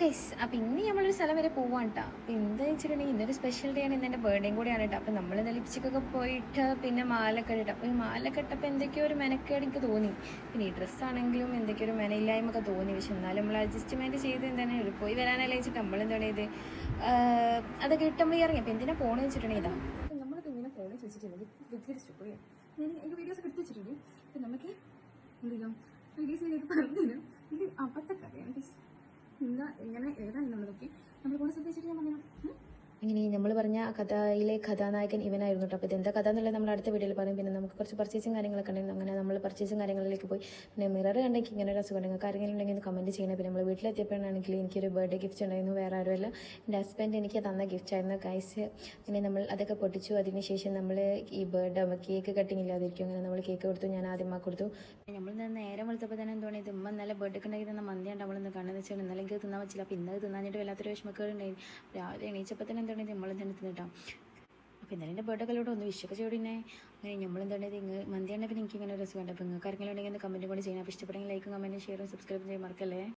Guys അപ്പം ഇന്ന് നമ്മളൊരു സ്ഥലം വരെ പോവാണ് കേട്ടോ. അപ്പം എന്താ വെച്ചിട്ടുണ്ടെങ്കിൽ ഇന്നൊരു സ്പെഷ്യൽ ഡേ ആണ്, ഇന്ന് എൻ്റെ ബർത്ത്ഡേയും കൂടിയാണ് കേട്ടോ. അപ്പം നമ്മൾ ലിപ്സ്റ്റിക്കൊക്കെ പോയിട്ട് പിന്നെ മാലൊക്കെ ഇട്ടിട്ട് അപ്പോൾ ഈ മാലൊക്കെ ഇട്ടപ്പോൾ എന്തൊക്കെയോ ഒരു മെനക്കേട് എനിക്ക് തോന്നി. പിന്നെ ഈ ഡ്രസ്സാണെങ്കിലും എന്തൊക്കെയോ ഒരു മെനയില്ലായ്മൊക്കെ തോന്നി. പക്ഷെ എന്നാലും നമ്മൾ അഡ്ജസ്റ്റ്മെൻറ്റ് ചെയ്ത് എന്താണ് ഒരു പോയി വരാനല്ലേ വെച്ചിട്ട് നമ്മളെന്താണ് ചെയ്ത് അതൊക്കെ ഇട്ടുമ്പോൾ ഇറങ്ങി. അപ്പം എന്തിനാ ഫോൺ വെച്ചിട്ടുണ്ടെങ്കിൽ ഇതാ അപ്പം നമ്മളിപ്പോൾ ഇങ്ങനെ ഫോണിൽ വെച്ചിട്ടുണ്ടെങ്കിൽ വിചാരിച്ചു പോയി ഞാൻ എൻ്റെ വീഡിയോസ് എടുത്ത് വെച്ചിട്ടുണ്ട്. അപ്പം നമുക്ക് എന്തെങ്കിലും വീഡിയോസ് ഞാൻ പറഞ്ഞു തരും. ഇത് അബദ്ധക്കറിയാണ് എന്താ എങ്ങനെ ഏതാണ് എന്നുള്ളതൊക്കെ നമ്മൾ കൂടെ ശ്രദ്ധിച്ചിട്ട് ഞാൻ പറഞ്ഞു. ഇങ്ങനെ നമ്മൾ പറഞ്ഞ കഥയിലെ കഥാനായകൻ ഇവനായിരുന്നു കേട്ടോ. അപ്പോൾ ഇതെന്താ കഥ എന്നുള്ളത് നമ്മൾ അടുത്ത വീഡിയോയിൽ പറയും. പിന്നെ നമുക്ക് കുറച്ച് പർച്ചേസും കാര്യങ്ങളൊക്കെ ഉണ്ടായിരുന്നു. അങ്ങനെ നമ്മൾ പർച്ചേസും കാര്യങ്ങളിലേക്ക് പോയി. പിന്നെ മിറർ കണ്ടെങ്കിൽ ഇങ്ങനെ ഒരു അസുഖം ഉണ്ടെങ്കിൽ കാര്യങ്ങൾ ഉണ്ടെങ്കിൽ കമൻറ്റ് ചെയ്യണം. പിന്നെ നമ്മൾ വീട്ടിലെത്തിയപ്പോഴാണെങ്കിൽ എനിക്കൊരു ബർത്ത്ഡേ ഗിഫ്റ്റ് ഉണ്ടായിരുന്നു. വേറെ ആരുമല്ല, എൻ്റെ ഹസ്ബൻഡ് എനിക്ക് തന്ന ഗിഫ്റ്റ് ആയിരുന്നു ഗൈസ്. പിന്നെ നമ്മൾ അതൊക്കെ പൊട്ടിച്ചു. അതിനുശേഷം നമ്മൾ ഈ ബർത്ത്ഡേ കേക്ക് കട്ടിങ് ഇല്ലാതിരിക്കും. അങ്ങനെ നമ്മൾ കേക്ക് കൊടുത്തു. ഞാൻ ആദ്യം കൊടുത്തു. നമ്മൾ നേരം വെളുത്തപ്പോൾ തന്നെ എന്താണ് ഇത് ഉമ്മ നല്ല ബർത്ത്ഡേ ഉണ്ടാക്കി തന്ന മന്തിയാണ് നമ്മളിന്ന് കണ്ണെന്ന് വെച്ചാൽ ഇന്നലെ എനിക്ക് തിന്നാൻ പറ്റില്ല. അപ്പോൾ ഇന്നത് തിന്നാഞ്ഞിട്ട് വല്ലാത്തൊരു വിഷമക്കേടുണ്ടായി. രാവിലെ എണീച്ചപ്പോൾ തന്നെ എന്താണ് നമ്മൾ തന്നെ തിന്നിട്ടാം. അപ്പോൾ ഇന്നലെ എൻ്റെ ബർത്ത്ഡേയിലൂടെ ഒന്ന് വിഷൊക്കെ ചെയ്തോടിനെ. അങ്ങനെ നമ്മളെന്താണ് മന്തിയാണ്. പിന്നെ എനിക്ക് ഇങ്ങനെ ഒരു രസം കണ്ടപ്പോൾ നിങ്ങൾക്ക് ആർക്കെങ്കിലും ഉണ്ടെങ്കിൽ കമൻറ്റും കൂടി ചെയ്യണം. അപ്പോൾ ഇഷ്ടപ്പെടുമെങ്കിൽ ലൈക്കും കമൻറ്റും ഷെയറും സബ്സ്ക്രൈബും ചെയ്യാൻ മറക്കല്ലേ.